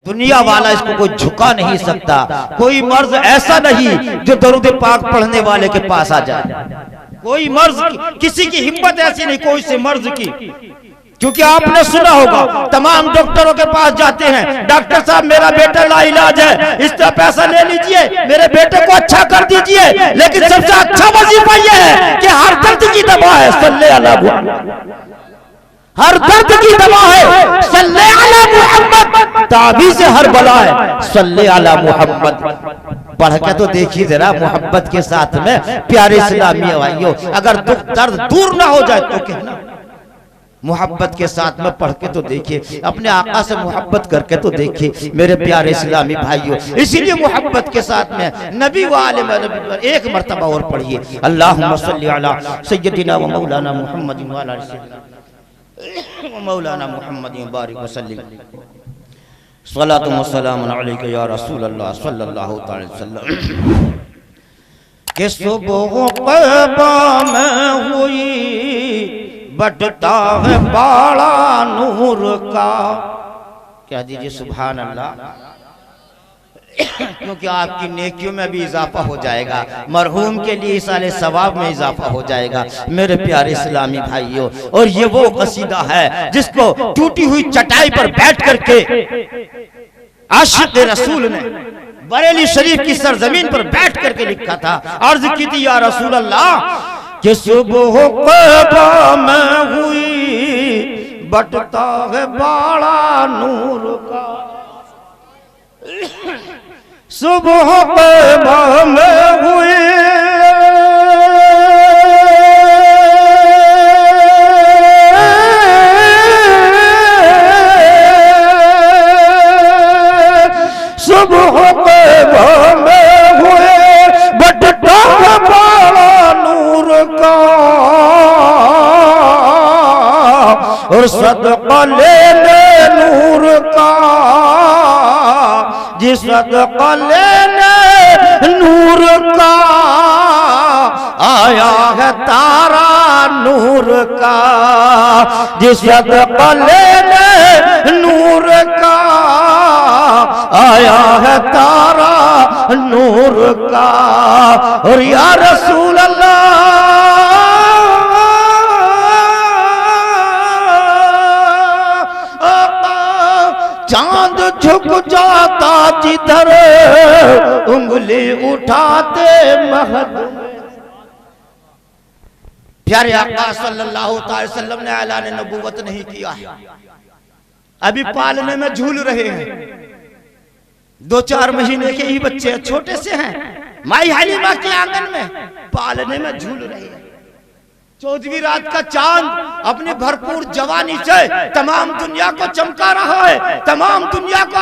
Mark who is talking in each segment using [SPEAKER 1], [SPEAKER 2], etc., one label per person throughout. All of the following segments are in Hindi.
[SPEAKER 1] दुनिया वाला इसको कोई झुका नहीं सकता। कोई मर्ज ऐसा नहीं जो दरूद पाक पढ़ने वाले के पास आ जाए। कोई मर्ज किसी की हिम्मत ऐसी नहीं कोई से मर्ज की, क्योंकि आपने सुना होगा तमाम डॉक्टरों के पास जाते हैं, डॉक्टर साहब मेरा बेटा लाइलाज है, इसका पैसा ले लीजिए, मेरे बेटे को अच्छा कर दीजिए। लेकिन सबसे अच्छा वजीफा यह है कि हर दर्द की दवा है सल्ले अला मुहम्मद, हर दर्द की दवा है सल्ले अला मुहम्मद, ताबीज़ से हर बला है सल्ले अला मुहम्मद। पढ़ के तो देखिए जरा मोहब्बत के साथ में प्यारे इस्लामी भाइयों, अगर दुख दर्द दूर ना हो जाए तो कहना, मोहब्बत के साथ में पढ़ के तो देखिए, अपने आका से मोहब्बत करके तो देखिए मेरे प्यारे इस्लामी भाइयों। इसीलिए मोहब्बत के साथ में नबी वाले नबी एक मर्तबा और पढ़िए, अल्लाहुम्मा सल्ली अला सय्यदिना व मौलाना मुहम्मद व अला सय्यदिना व मौलाना मुहम्मद व बारिक व सल्लिम सलातु व सलाम अलैका या रसूल अल्लाह सल्लल्लाहु अलैहि वसल्लम। कि सुबह क़बा में हुई बटता है बाड़ा नूर का, कह दीजिए सुभान अल्लाह, क्योंकि आपकी नेकियों में भी इजाफा हो जाएगा, मरहूम के लिए साले सवाब में इजाफा हो जाएगा मेरे प्यारे इस्लामी भाइयों। और ये वो कसीदा है जिसको टूटी हुई चटाई पर बैठ करके आशिक रसूल ने बरेली शरीफ की सरजमीन पर बैठ करके लिखा था। अर्ज की थी या रसूल अल्लाह कि सुबह क़बा में हुई बटता है बाड़ा नूर का, सुबह क़बा में हुई सुबह क़बा में हुई बटता है बाड़ा नूर का, और सदका लेने नूर का, जिस सदका लेने नूर का आया है तारा नूर का, जिस सदका लेने नूर का आया है तारा नूर का। और या रसूल अल्लाह चांद झुक जाता जिधर उंगली उठाते महद। प्यारे आका सल्लल्लाहु अलैहि वसल्लम ने ऐलान नबूवत नहीं किया है, अभी पालने में झूल रहे हैं, 2-4 महीने के ही बच्चे छोटे से हैं, माई हलीमा के आंगन में पालने में झूल रहे हैं। 14वीं रात का चांद अपनी भरपूर जवानी से तमाम दुनिया को चमका रहा है, तमाम दुनिया को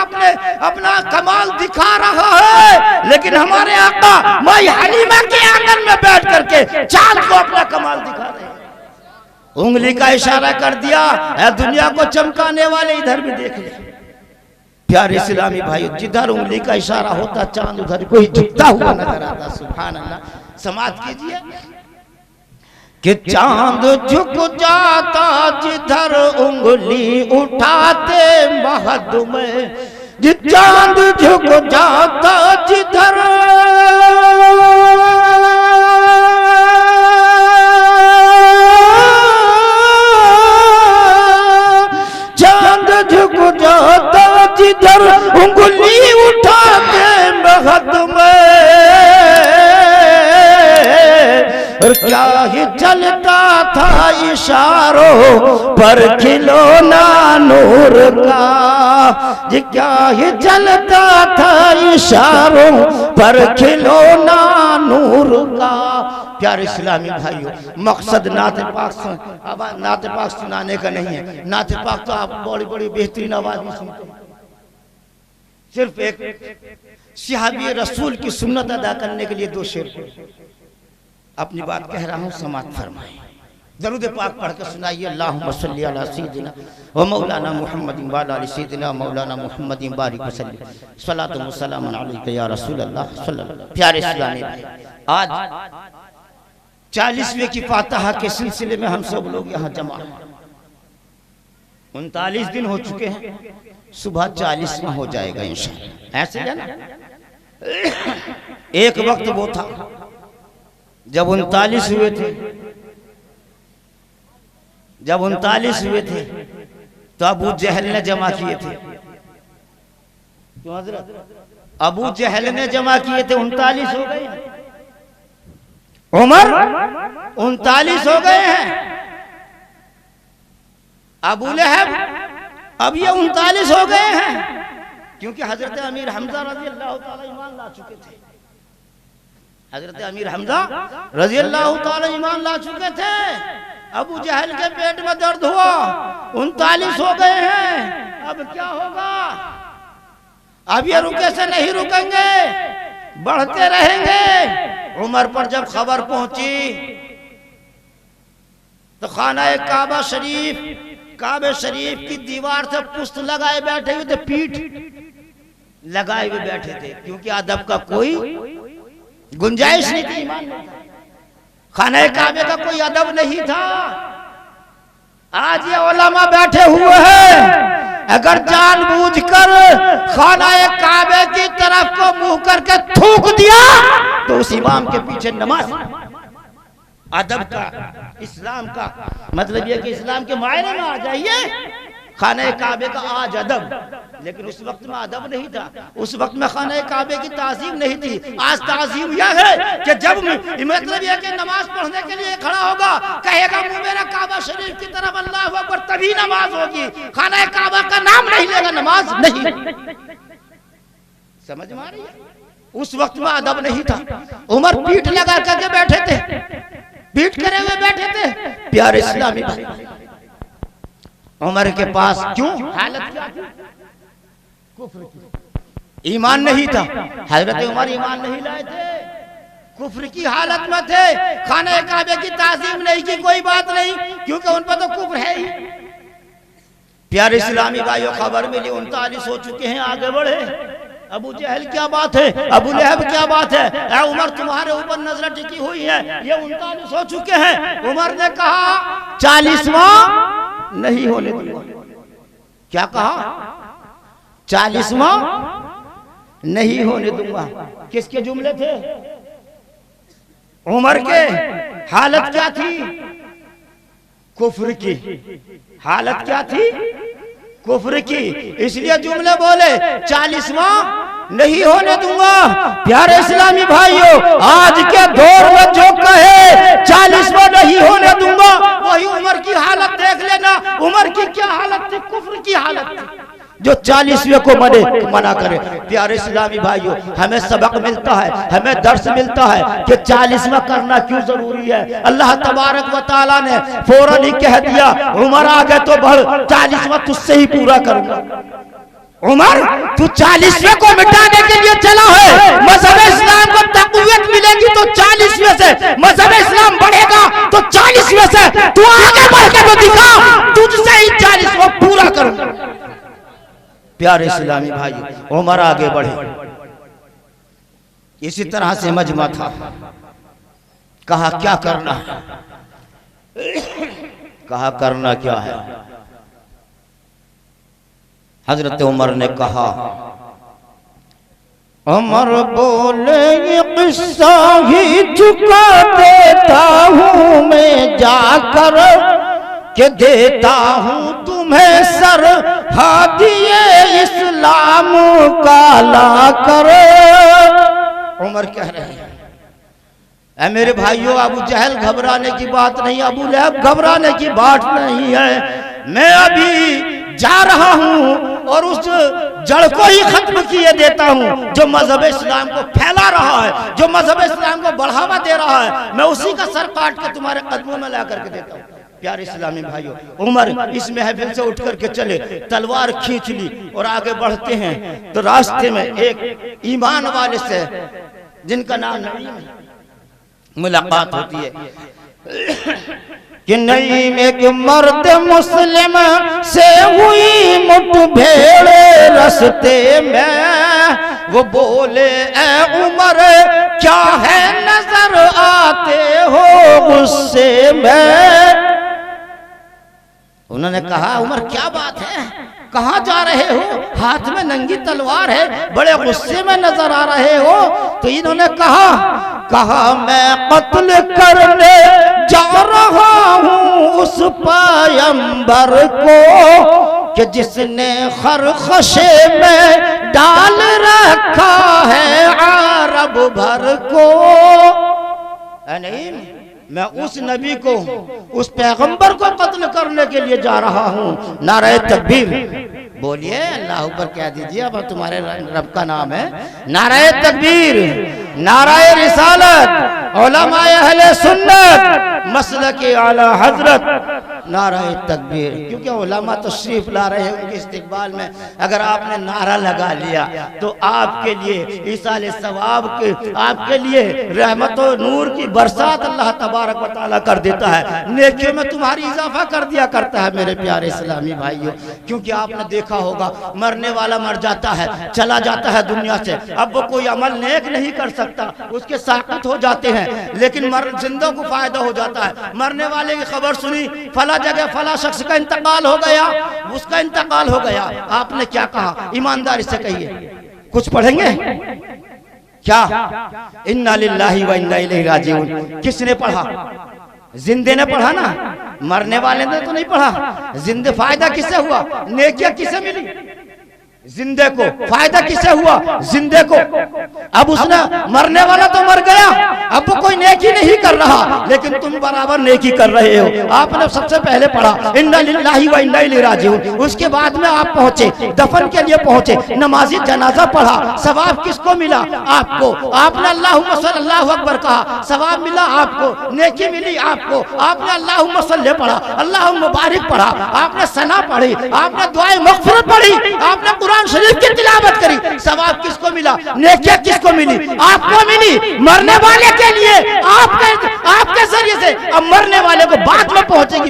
[SPEAKER 1] अपना कमाल दिखा रहा है। लेकिन हमारे आका माई हलीमा के आंगन में बैठ करके चांद को अपना कमाल दिखा रहे हैं। उंगली का इशारा कर दिया, दुनिया को चमकाने वाले इधर भी देख ले। प्यारे इस्लामी भाइयों, जिधर उंगली का इशारा होता चांद उधर कोई झुकता हुआ नजर आता। सुभान अल्लाह, समाज कीजिए कि चांद झुक जाता जिधर उंगली उठाते महद में, चांद झुक जाता जिधर चांद झुक जाता जिधर उंगली उठाते महद में। और क्या ही चलता था इशारों पर खिलौना नूर का, जी क्या ही चलता था इशारों पर खिलौना नूर का। प्यारे इस्लामी भाइयों, मकसद नाते पाक सुनाने का नहीं है, नाते पाक तो आप बड़ी बड़ी बेहतरीन आवाज में सुनते हैं, सिर्फ एक सहाबी रसूल की सुन्नत अदा करने के लिए 2 शेर अपनी बात कह रहा हूँ, समाअत फरमाएं। दरूद पाक पढ़ के सुनाइए, अल्लाहुम्मा सल्ली अला सय्यदिना व मौलाना मुहम्मद व अला सय्यदिना मौलाना मुहम्मद व बारिक व सल्लिम सलातु व सलाम अलैका या रसूल अल्लाह सल्लल्लाहु। प्यारे इस्लामी भाई, आज 40वें की फातिहा के सिलसिले में हम सब लोग यहाँ जमा हैं। 39 दिन हो चुके हैं सुबह 40वां हो जाएगा इंशाअल्लाह। ऐसे है ना। एक वक्त वो था जब 39 हुए थे, जब 39 हुए थे तो अबू जहल ने जमा किए थे। क्यों हजरत? अबू जहल ने जमा किए थे, 39 हो गए। उमर 39 हो गए हैं। अबू लहब अब ये 39 हो गए हैं, क्योंकि हजरत अमीर हमजा रजी अल्लाह ताला ईमान ला चुके थे। हजरत अमीर हमजा रजी अल्लाह ताला ईमान ला चुके थे। अबू जहल के पेट में दर्द हुआ, 39 हो गए हैं, अब क्या होगा? अब ये रुके से नहीं रुकेंगे, बढ़ते रहेंगे। उमर पर जब खबर पहुंची तो खाना काबा शरीफ, काबे शरीफ की दीवार से पुष्ट लगाए बैठे हुए थे, पीठ लगाए हुए बैठे थे, क्योंकि अदब का कोई गुंजाइश नहीं थी। खाना काबे का कोई अदब नहीं था। आज ये उलमा बैठे हुए हैं, अगर जानबूझकर खाना काबे की तरफ को मुंह करके थूक दिया तो उस इमाम के पीछे नमाज। अदब का, इस्लाम का मतलब यह कि इस्लाम के मायने में आ जाइए। खाने काबे का आज अदब, लेकिन उस वक्त में अदब नहीं था। उस वक्त में खाने काबे की ताज़ीम नहीं थी। आज ताज़ीम यह है कि जब मतलब यह कि नमाज पढ़ने के लिए खड़ा होगा, कहेगा मुंह मेरा काबा शरीफ की तरफ अल्लाह अकबर, तभी नमाज होगी। खाना काबा का नाम नहीं लेगा, नमाज नहीं। समझ में आ रही है? उस वक्त में अदब नहीं था। उमर पीठ लगा करके बैठे थे, पीठ करे हुए बैठे थे। प्यारे इस्लामी भाई, उमर के पास क्यों हालत क्या थी? कुफ्र की, ईमान नहीं था। हजरत उमर ईमान नहीं लाए थे, कुफ्र की हालत में थे। खाने काबे की ताज़ीम नहीं की, कोई बात नहीं, क्योंकि उन पर तो कुफ्र है ही। प्यारे इस्लामी भाइयों, खबर मिली 39 हो चुके हैं, आगे बढ़े। अबू जहल क्या बात है, अबू लहब क्या बात है, ऐ उमर तुम्हारे ऊपर नजर टिकी हुई है, ये 39 हो चुके हैं। उमर ने कहा 40वां नहीं होने दूंगा। क्या कहा? 40वां नहीं होने दूंगा। किसके जुमले थे? उमर के। हालत क्या थी? कुफ्र की। हालत क्या थी? कुफ्र की। इसलिए जुमले बोले 40वां नहीं होने दूंगा। प्यारे इस्लामी भाइयों, आज के दौर में जो कहे 40वां नहीं होने दूंगा, वही उमर की हालत देख लेना। उमर की क्या हालत थी? कुफ्र की हालत थी, जो 40वें को मना करे। प्यारे इस्लामी भाइयों, हमें सबक मिलता है, हमें दर्स मिलता है कि 40वां करना क्यों जरूरी है। अल्लाह तबारक व तआला ने फौरन ही कह दिया, उमर आ गए तो बढ़, 40वां तुझसे ही पूरा करूंगा। उमर, तू 40वें को मिटाने के लिए चला है। मजहब इस्लाम को तक़वियत मिलेगी तो 40वें से, मजहब इस्लाम बढ़ेगा तो 40वें से। तू आगे बढ़ के तो दिखा, तुझसे ही 40वां पूरा करूंगा। प्यारे इस्लामी भाई, उमर आगे बढ़े। इसी तरह से मजमा था। कहा क्या करना है? कहा करना क्या है? हजरत उमर ने कहा, उमर बोले ये किस्सा ही चुका देता हूँ मैं जाकर, के देता हूँ तुम्हें सर हादिए इस्लाम का ला कर। उमर कह रहे हैं, ऐ मेरे भाइयों, अबू जहल घबराने की बात नहीं, अबू लहब घबराने की बात नहीं है। मैं अभी जा रहा हूं और उस जड़ को ही खत्म किए देता हूं जो मजहब इस्लाम को फैला रहा है, जो मजहब इस्लाम को बढ़ावा दे रहा है। मैं उसी का सर काट के तुम्हारे कदमों में ला करके देता हूं। प्यारे इस्लामी भाइयों, उमर इस महफिल से उठ करके चले, तलवार खींच ली और आगे बढ़ते हैं तो रास्ते में एक ईमान वाले से, जिनका नाम नईम है, मुलाकात होती है कि नईम एक मर्द मुस्लिम से हुई मुठभेड़ रस्ते में। वो बोले, ऐ उमर क्या है नजर आते हो गुस्से में। उन्होंने कहा, उमर क्या बात है, कहाँ जा रहे हो? हाथ में नंगी तलवार है, बड़े गुस्से में नजर आ रहे हो। तो इन्होंने कहा मैं कत्ल करने जा रहा हूँ उस पैगंबर को कि जिसने खरखशे में डाल रखा है अरब भर को। नहीं, मैं उस नबी को, उस पैगंबर को कत्ल करने के लिए जा रहा हूँ। नारे तकबीर बोलिए, अल्लाह ऊपर कह दीजिए, अब तुम्हारे रब का नाम है। नारे तकबीर, नारे रिसालत, उलमाए अहले सुन्नत, मसलक आला हजरत, नारा तकबीर। क्योंकि उलमा तशरीफ ला रहे हैं उनके इस्तिकबाल में, अगर आपने नारा लगा लिया तो आपके लिए ईसाल सवाब के, आपके लिए रहमत और नूर की बरसात अल्लाह तबारक व तआला कर देता है, नेकियों में तुम्हारी इजाफा कर दिया करता है मेरे प्यारे इस्लामी भाइयों। क्योंकि आपने देखा होगा, मरने वाला मर जाता है, चला जाता है दुनिया से, अब वो कोई अमल नेक नहीं कर सकता, उसके साकित हो जाते हैं, लेकिन जिंदा को फायदा हो जाता है। मरने वाले की खबर सुनी, फला जगह फला शख्स का इंतकाल हो गया, उसका इंतकाल हो गया। आपने क्या कहा? ईमानदारी से कहिए, कुछ पढ़ेंगे क्या? इन्ना लिल्लाहि व इन्ना इलैहि राजिऊन। किसने पढ़ा? जिंदे ने पढ़ा ना, मरने वाले ने तो नहीं पढ़ा। जिंदे फायदा किसे हुआ? नेकियां किसे मिली? जिंदे को। फायदा किसे हुआ? जिंदे को। अब उसने, मरने वाला तो मर गया, अब वो कोई नेकी नहीं कर रहा, लेकिन तुम बराबर नेकी कर रहे हो। आपने सबसे पहले पढ़ा इन्ना लिल्लाहि व इन्ना इलैहि राजिऊन, उसके बाद में आप पहुंचे, दफन के लिए पहुंचे, नमाजी जनाजा पढ़ा, सवाब किसको मिला? आपको। आपने अल्लाहुम्मा सल्ली अल्लाहु अकबर कहा, सवाब मिला आपको, नेकी मिली आपको। आपने अल्लाहुम्मा सल्ली पढ़ा, अल्लाहुम्मा बारिक पढ़ा, आपने सना पढ़ी, आपने दुआए मग़फ़िरत पढ़ी, आपने कुरान शरीफ की तिलावत करी, सवाब किसको मिला? नेकियां किसको मिली? आपको मिली। मरने वाले के लिए आपके जरिए से, अब मरने वाले को बाद में पहुंचेगी,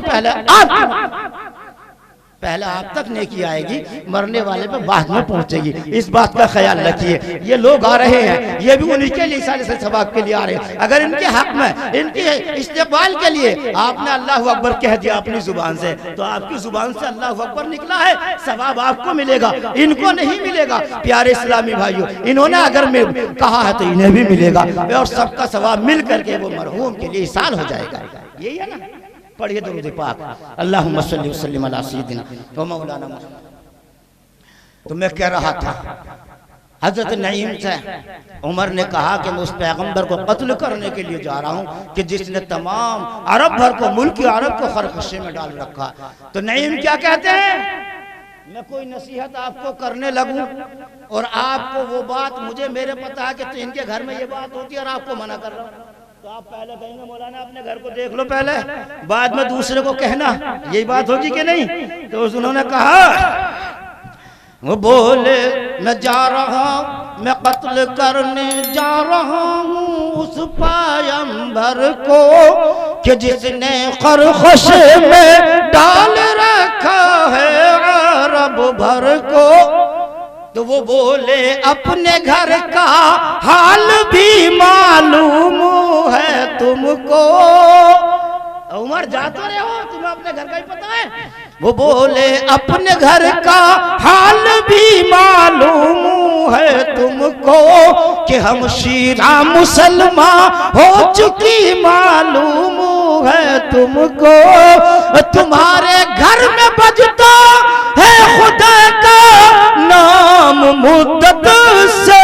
[SPEAKER 1] पहले आप तक नेकी आएगी, मरने वाले पे बाद में पहुंचेगी। इस बात का ख्याल रखिए। ये लोग आ रहे हैं, ये भी उन्हीं के लिए, सारे से सवाब के लिए आ रहे हैं। अगर इनके हक में, इनके इस्तेमाल के लिए आपने अल्लाह अकबर कह दिया अपनी जुबान से, तो आपकी जुबान से अल्लाह अकबर निकला है, सवाब आपको मिलेगा, इनको नहीं मिलेगा। प्यारे इस्लामी भाइयों, इन्होंने अगर कहा है तो इन्हें भी मिलेगा, और सबका सवाब मिल करके वो मरहूम के लिए इसाल हो जाएगा। यही है ना? पढ़िए दुरूद पाक, अल्लाहुम्मा सल्ली व सल्लिम अला सय्यिदिना व मौलाना मुहम्मद। तो मैं कह रहा था, हजरत नईम से उमर ने कहा कि मैं उस पैगंबर को कत्ल करने के लिए जा रहा हूँ कि जिसने तमाम अरब भर को, मुल्क अरब को खरकशे में डाल रखा। तो नईम क्या कहते हैं? मैं कोई नसीहत आपको करने लगूं और आपको वो बात, मुझे मेरे पता है कि तो इनके घर में ये बात होती है और आपको मना कर रहा हूँ, तो आप पहले कहेंगे मौलाना अपने घर को देख लो पहले, बाद में दूसरे को कहना, यही बात होगी कि नहीं? तो उन्होंने कहा, वो बोले मैं जा रहा, मैं कत्ल करने जा रहा हूँ उस पैगंबर को कि जिसने खरखशे में डाल रखा है अरब भर को। तो वो बोले अपने घर का हाल भी मालूम है तुमको। उमर जाते रहे हो, तुम्हें अपने घर का ही पता है। वो बोले अपने घर का हाल भी मालूम है तुमको कि हम शीरा मुसलमान हो चुकी मालूम है तुमको। तुम्हारे घर में बजता है खुदा का नाम मुद्दत से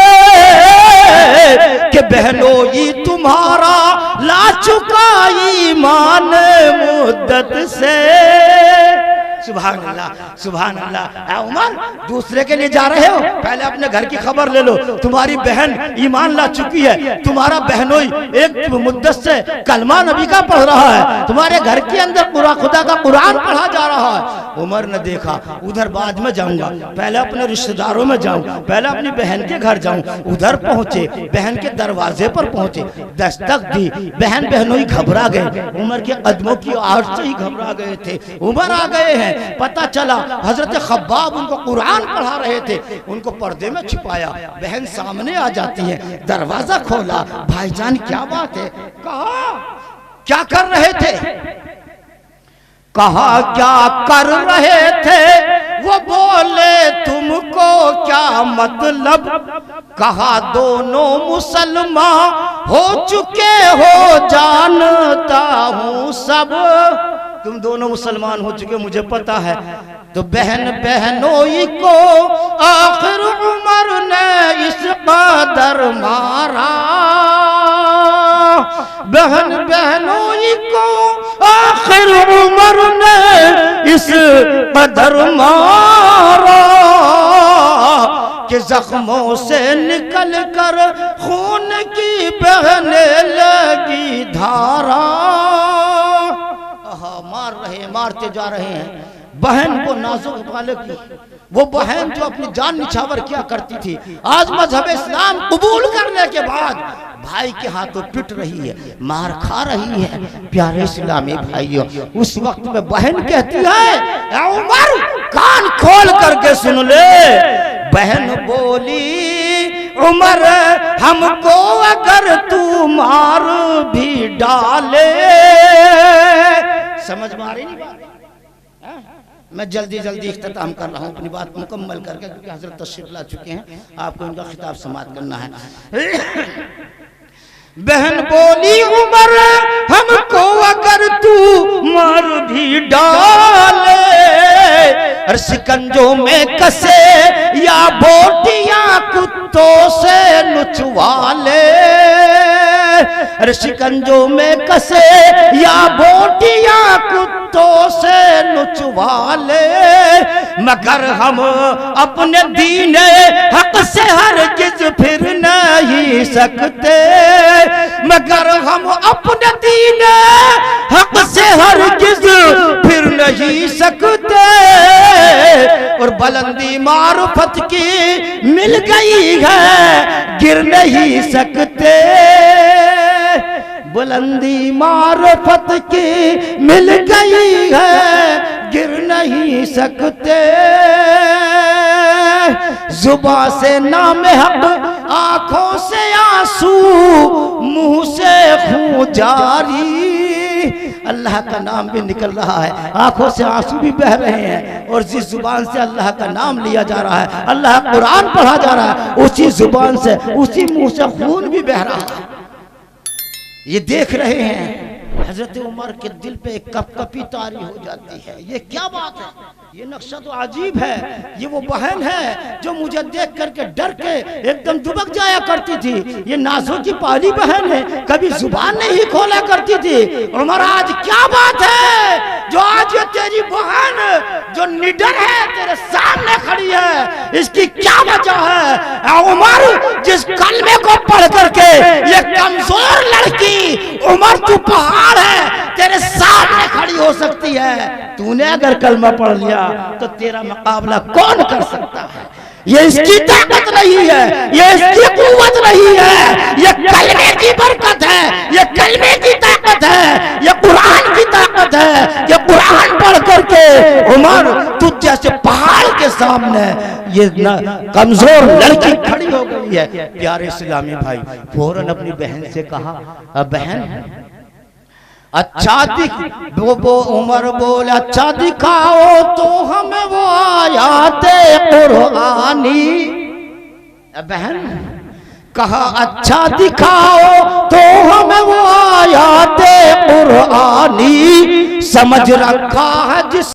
[SPEAKER 1] कि बहनोई तुम्हारा ला चुका ईमान मुद्दत से। सुभान अल्लाह, सुभान अल्लाह। उमर, दूसरे के लिए जा रहे हो, पहले अपने घर की खबर ले लो। तुम्हारी बहन ईमान ला चुकी है, तुम्हारा बहनोई एक मुद्दत से कलमा नबी का पढ़ रहा है, तुम्हारे घर के अंदर पूरा खुदा का कुरान पढ़ा जा रहा है। उमर ने देखा, उधर बाद में जाऊंगा, पहले अपने रिश्तेदारों में जाऊं, पहले अपनी बहन के घर जाऊं। उधर पहुंचे, बहन के दरवाजे पर पहुंचे, दस्तक दी, बहन बहनोई घबरा गए, उमर के कदमों की आहट से ही घबरा गए थे। उमर आ गए हैं, पता चला हजरत खब्बाब उनको कुरान पढ़ा रहे थे, उनको पर्दे में छिपाया। बहन सामने आ जाती है, दरवाजा खोला, भाईजान क्या बात है? कहा क्या कर रहे थे? कहा क्या कर रहे थे? वो बोले तुमको क्या मतलब, कहा दोनों मुसलमान हो चुके हो जानता हूँ सब। तुम दोनों मुसलमान हो चुके मुझे पता है। तो बहन बहनोई को आखिर उमर ने इस कदर मारा, बहन बहनोई को आखिर उमर ने इस कदर मारा कि जख्मों से निकल कर खून की बहने लगी धारा। मार रहे मारते जा रहे हैं बहन को नाजुक वाले की, वो बहन जो अपनी जान निछावर किया करती थी, आज मजहब इस्लाम कबूल करने के बाद भाई के हाथों पिट रही है, मार खा रही है। प्यारे इस्लामी भाइयों, उस वक्त में बहन कहती है उमर कान खोल करके सुन ले। बहन बोली उमर हमको अगर तू मार भी डाले। समझ में आ रही नहीं बात? मैं जल्दी जल्दी इख्तिताम कर रहा हूँ अपनी बात मुकम्मल करके, क्योंकि हजरत तशरीफ ला चुके हैं, आपको इनका खिताब समाप्त करना है। बहन बोली उमर हमको अगर तू मार भी डाले, शिकंजों में कसे या बोटियां कुत्तों से नुचवा ले, शिकंजों में कसे या बोटियां कुत्तों से नुचवा ले, मगर हम अपने दीने हक से हरगिज फिर नहीं सकते, मगर हम अपने दीने हक से हरगिज फिर नहीं सकते। और बुलंदी मारुफत की मिल गई है गिर नहीं सकते, बुलंदी मारुफत की मिल गई है गिर नहीं सकते। जुबां से नाम हक आंखों से आंसू मुंह से खून जारी, अल्लाह का नाम भी निकल रहा है, आंखों से आंसू भी बह रहे हैं, और जिस जुबान से अल्लाह का नाम लिया जा रहा है, अल्लाह कुरान पढ़ा जा रहा है, उसी जुबान से उसी मुंह से खून भी बह रहा है। ये देख रहे हैं हजरत उमर के दिल पे एक कपकपी तारी हो जाती है। ये क्या बात है, ये नक्शा तो अजीब है। ये वो बहन है जो मुझे देख करके डर के एकदम दुबक जाया करती थी, ये नाजों की पहली बहन है, कभी जुबान नहीं खोला करती थी। उमर आज क्या बात है जो आज ये तेरी बहन जो निडर है तेरे सामने खड़ी है, इसकी क्या वजह है? उमर जिस कलमे को पढ़ करके ये कमजोर लड़की उमर तू पहाड़ है तेरे सामने खड़ी हो सकती है, तूने अगर कलमा पढ़ लिया तो तेरा मुकाबला कौन कर सकता है? ये इसकी ताकत नहीं है, ये इसकी कुव्वत नहीं है, ये कलमे की बरकत है, ये कलमे की ताकत है, ये कुरान की ताकत है। ये कुरान पढ़ करके उमर तू जैसे पहाड़ के सामने ये कमजोर लड़की खड़ी हो गई है। प्यारे इस्लामी भाई, फौरन अपनी बहन से कहा बहन अच्छा वो उमर बोले अच्छा दिखाओ तो हमें वो आयाते कुरानी। बहन कहा अच्छा दिखाओ तो हमें वो आयाते कुरानी, समझ रखा है जिस